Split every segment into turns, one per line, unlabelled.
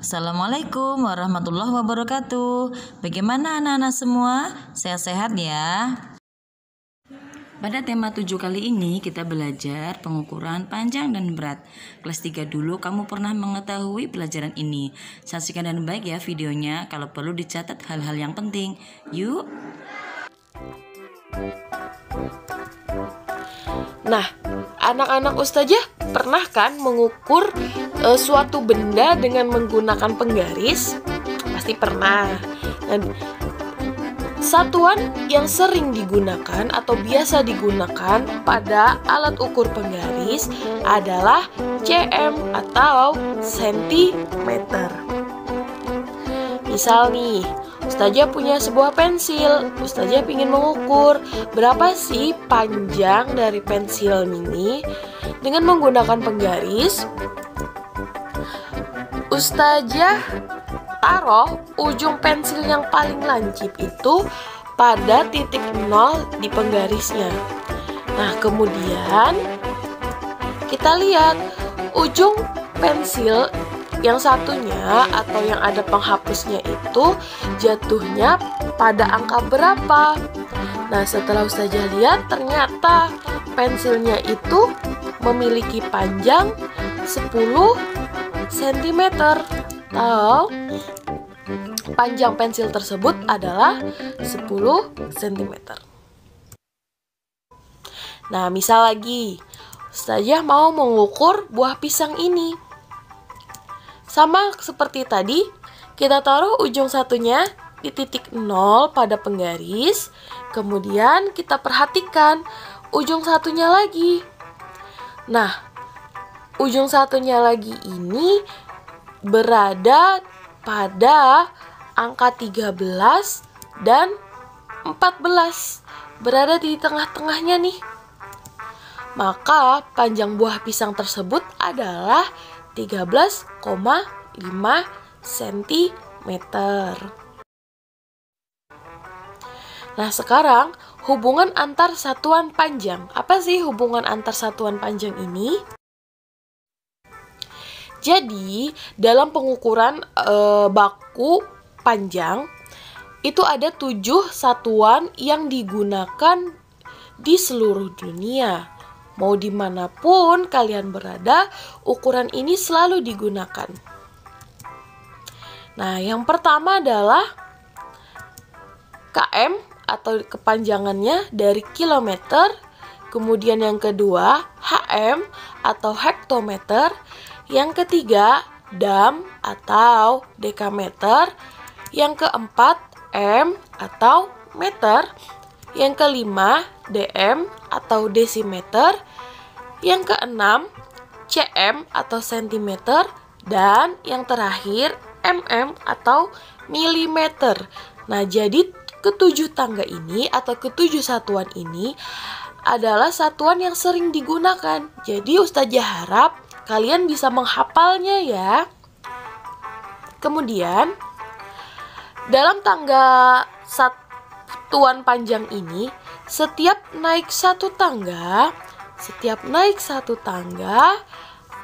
Assalamualaikum warahmatullahi wabarakatuh. Bagaimana anak-anak semua? Sehat-sehat ya? Pada tema 7 kali ini kita belajar pengukuran panjang dan berat. Kelas 3 dulu kamu pernah mengetahui pelajaran ini. Saksikan dan baik ya videonya, kalau perlu dicatat hal-hal yang penting. Yuk!
Nah, anak-anak Ustazah pernah kan mengukur suatu benda dengan menggunakan penggaris? Pasti pernah. Dan satuan yang sering digunakan atau biasa digunakan pada alat ukur penggaris adalah cm atau sentimeter. Misal nih, Ustazah punya sebuah pensil. Ustazah ingin mengukur berapa sih panjang dari pensil ini. Dengan menggunakan penggaris, Ustazah taruh ujung pensil yang paling lancip itu pada titik 0 di penggarisnya. Nah, kemudian kita lihat ujung pensil yang satunya atau yang ada penghapusnya itu jatuhnya pada angka berapa. Nah, setelah Ustazah lihat ternyata pensilnya itu memiliki panjang 10 cm atau panjang pensil tersebut adalah 10 cm. Nah, misal lagi Ustazah mau mengukur buah pisang ini. Sama seperti tadi, kita taruh ujung satunya di titik 0 pada penggaris. Kemudian kita perhatikan ujung satunya lagi. Nah, ujung satunya lagi ini berada pada angka 13 dan 14. Berada di tengah-tengahnya nih. Maka panjang buah pisang tersebut adalah 13,5 cm. Nah, sekarang hubungan antar satuan panjang. Apa sih hubungan antar satuan panjang ini? Jadi, dalam pengukuran baku panjang, itu ada 7 satuan yang digunakan di seluruh dunia. Mau dimanapun kalian berada, ukuran ini selalu digunakan. Nah, yang pertama adalah km atau kepanjangannya dari kilometer. Kemudian yang kedua, hm atau hektometer. Yang ketiga, dam atau dekameter. Yang keempat, m atau meter. Yang kelima, dm atau desimeter. Yang keenam, cm atau sentimeter. Dan yang terakhir, mm atau milimeter. Nah, jadi ketujuh tangga ini atau ketujuh satuan ini adalah satuan yang sering digunakan. Jadi Ustazah harap kalian bisa menghafalnya ya. Kemudian dalam tangga satuan panjang ini, setiap naik satu tangga,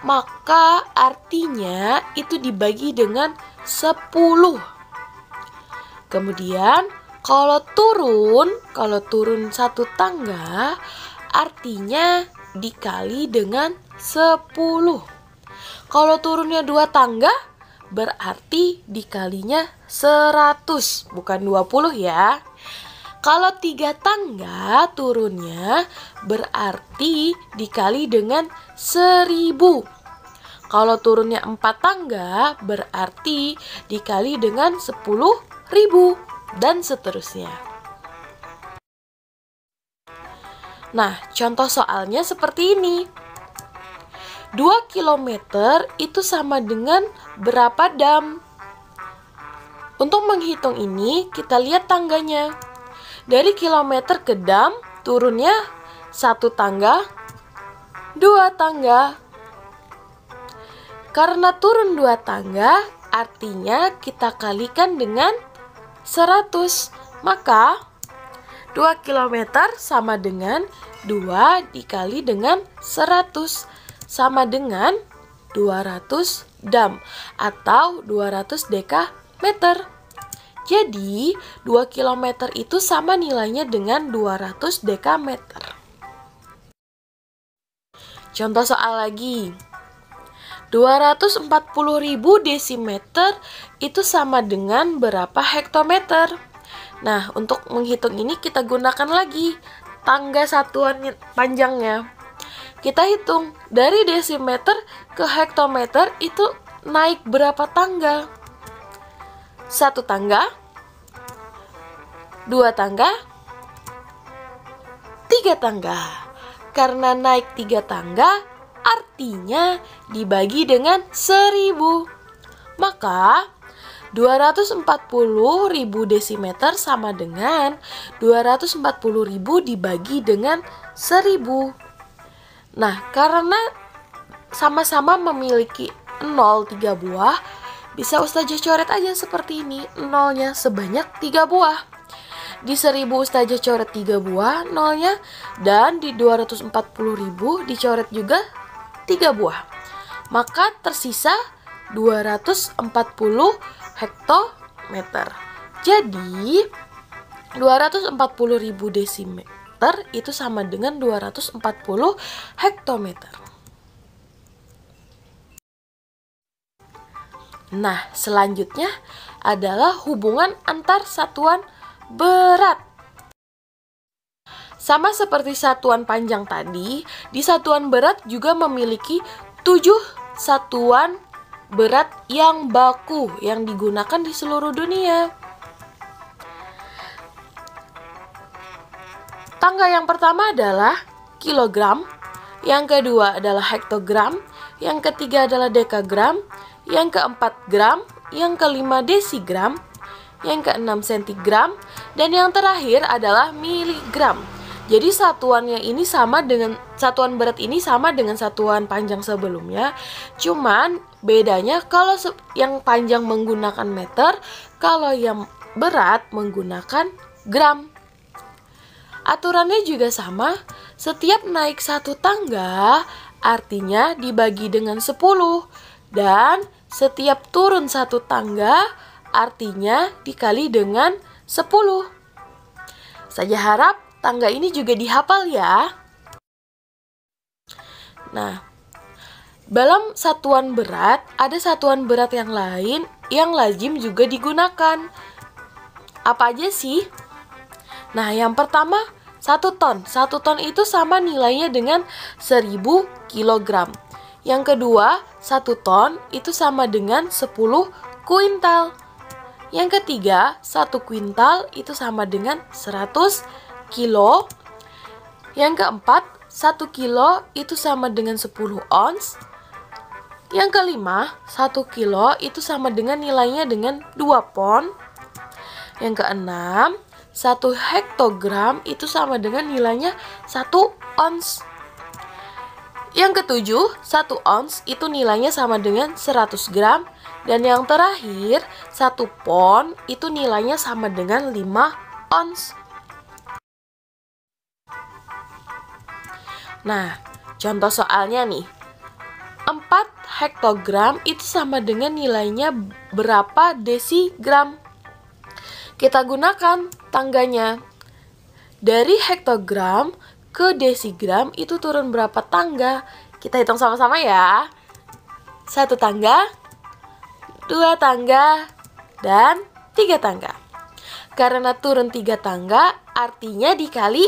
maka artinya itu dibagi dengan 10. Kemudian kalau turun satu tangga, artinya dikali dengan 10. Kalau turunnya 2 tangga, berarti dikalinya 100, bukan 20 ya. Kalau 3 tangga turunnya, berarti dikali dengan 1000. Kalau turunnya 4 tangga, berarti dikali dengan 10.000, dan seterusnya. Nah, contoh soalnya seperti ini. 2 km itu sama dengan berapa dam? Untuk menghitung ini, kita lihat tangganya. Dari kilometer ke dam, turunnya 1 tangga, 2 tangga. Karena turun 2 tangga, artinya kita kalikan dengan 100. Maka 2 km sama dengan 2 dikali dengan 100 sama dengan 200 dam atau 200 dekameter. Jadi 2 km itu sama nilainya dengan 200 dekameter. Contoh soal lagi. 240.000 desimeter itu sama dengan berapa hektometer? Nah, untuk menghitung ini kita gunakan lagi tangga satuan panjangnya. Kita hitung dari desimeter ke hektometer itu naik berapa tangga? 1 tangga, 2 tangga, 3 tangga. Karena naik 3 tangga, artinya dibagi dengan 1000. Maka 240.000 desimeter sama dengan 240.000 dibagi dengan 1000. Nah, karena sama-sama memiliki 0 3 buah, bisa Ustazah coret aja seperti ini. Nolnya sebanyak 3 buah. Di 1000 Ustazah coret 3 buah nolnya, dan di 240.000 dicoret juga 3 buah. Maka tersisa 240 hektometer. Jadi 240.000 desimeter itu sama dengan 240 hektometer. Nah, selanjutnya adalah hubungan antar satuan berat. Sama seperti satuan panjang tadi, di satuan berat juga memiliki 7 satuan berat yang baku yang digunakan di seluruh dunia. Tangga yang pertama adalah kilogram, yang kedua adalah hektogram, yang ketiga adalah dekagram, yang keempat gram, yang kelima desigram, yang keenam sentigram, dan yang terakhir adalah miligram. Jadi satuan berat ini sama dengan satuan panjang sebelumnya. Cuman bedanya kalau yang panjang menggunakan meter, kalau yang berat menggunakan gram. Aturannya juga sama, setiap naik 1 tangga artinya dibagi dengan 10, dan setiap turun 1 tangga artinya dikali dengan 10. Saya harap tangga ini juga dihafal ya. Nah, dalam satuan berat ada satuan berat yang lain yang lazim juga digunakan. Apa aja sih? Nah, yang pertama 1 ton. 1 ton itu sama nilainya dengan 1000 kg. Yang kedua, 1 ton itu sama dengan 10 kuintal. Yang ketiga, 1 kuintal itu sama dengan 100 kilo. Yang keempat, 1 kilo itu sama dengan 10 ons. Yang kelima, 1 kilo itu sama dengan nilainya dengan 2 pon. Yang keenam, 1 hektogram itu sama dengan nilainya 1 ons. Yang ketujuh, 1 ons itu nilainya sama dengan 100 gram. Dan yang terakhir, 1 pon itu nilainya sama dengan 5 ons. Nah, contoh soalnya nih. 4 hektogram itu sama dengan nilainya berapa desigram? Kita gunakan tangganya. Dari hektogram ke desigram itu turun berapa tangga? Kita hitung sama-sama ya. 1 tangga, 2 tangga, dan 3 tangga. Karena turun 3 tangga, artinya dikali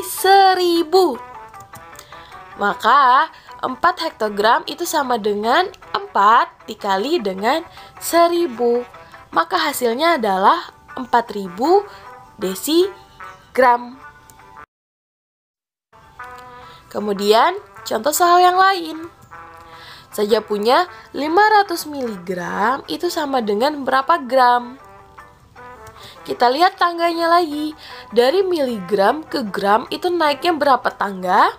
1000. Maka 4 hektogram itu sama dengan 4 dikali dengan 1000. Maka hasilnya adalah 4000 desigram. Kemudian contoh soal yang lain. Saya punya 500 mg itu sama dengan berapa gram? Kita lihat tangganya lagi. Dari miligram ke gram itu naiknya berapa tangga?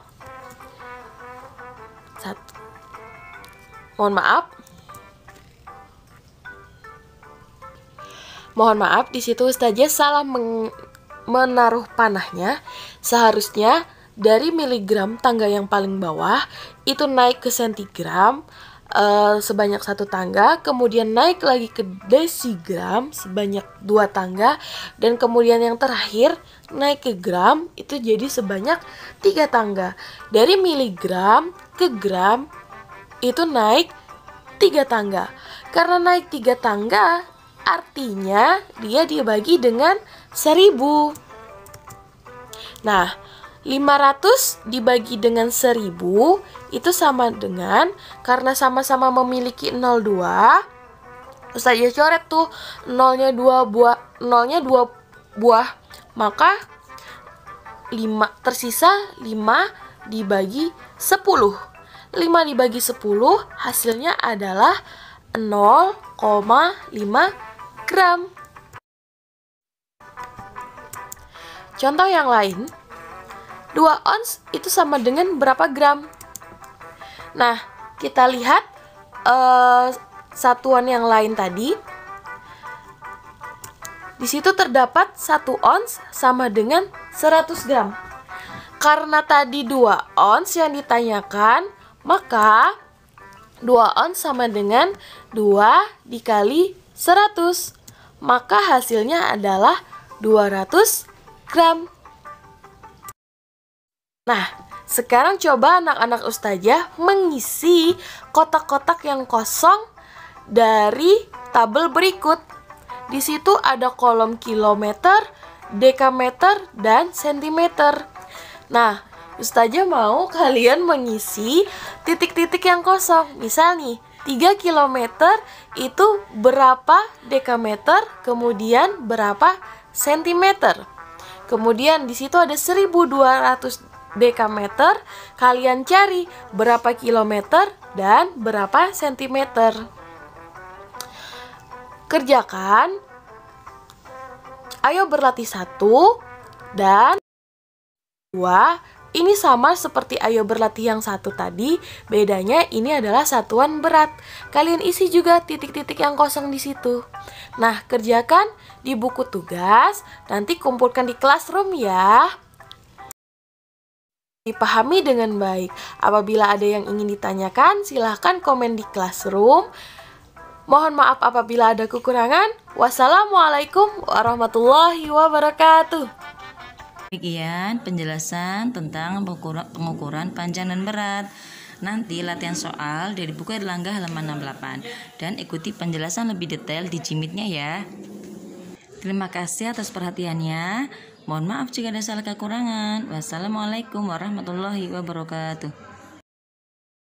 Mohon maaf, di situ Ustazah salah menaruh panahnya. Seharusnya dari miligram tangga yang paling bawah itu naik ke sentigram sebanyak 1 tangga, kemudian naik lagi ke desigram sebanyak 2 tangga, dan kemudian yang terakhir naik ke gram itu jadi sebanyak 3 tangga. Dari miligram ke gram itu naik 3 tangga. Karena naik 3 tangga artinya dia dibagi dengan 1000. Nah, 500 dibagi dengan 1000 itu sama dengan, karena sama-sama memiliki 02, Ustazah coret tuh nolnya 2 buah, maka tersisa 5 dibagi 10. 5 dibagi 10 hasilnya adalah 0,5 gram. Contoh yang lain, 2 ons itu sama dengan berapa gram? Nah, kita lihat satuan yang lain tadi. Di situ terdapat 1 ons sama dengan 100 gram. Karena tadi 2 ons yang ditanyakan, maka 2 ons sama dengan 2 dikali 100. Maka hasilnya adalah 200 gram. Nah, sekarang coba anak-anak Ustazah mengisi kotak-kotak yang kosong dari tabel berikut. Di situ ada kolom kilometer, dekameter, dan sentimeter. Nah, Ustazah mau kalian mengisi titik-titik yang kosong. Misal nih, 3 kilometer itu berapa dekameter, kemudian berapa sentimeter. Kemudian di situ ada 1200 dekameter, kalian cari berapa kilometer dan berapa sentimeter. Kerjakan. Ayo berlatih 1 dan 2. Ini sama seperti ayo berlatih yang 1 tadi, bedanya ini adalah satuan berat. Kalian isi juga titik-titik yang kosong di situ. Nah, kerjakan di buku tugas, nanti kumpulkan di classroom ya. Dipahami dengan baik. Apabila ada yang ingin ditanyakan, silahkan komen di classroom. Mohon maaf apabila ada kekurangan. Wassalamualaikum warahmatullahi wabarakatuh.
Demikian penjelasan tentang pengukuran panjang dan berat. Nanti latihan soal dari buku Erlangga halaman 68 dan ikuti penjelasan lebih detail di Jimitnya ya. Terima kasih atas perhatiannya. Mohon maaf jika ada salah kekurangan. Wassalamualaikum warahmatullahi wabarakatuh.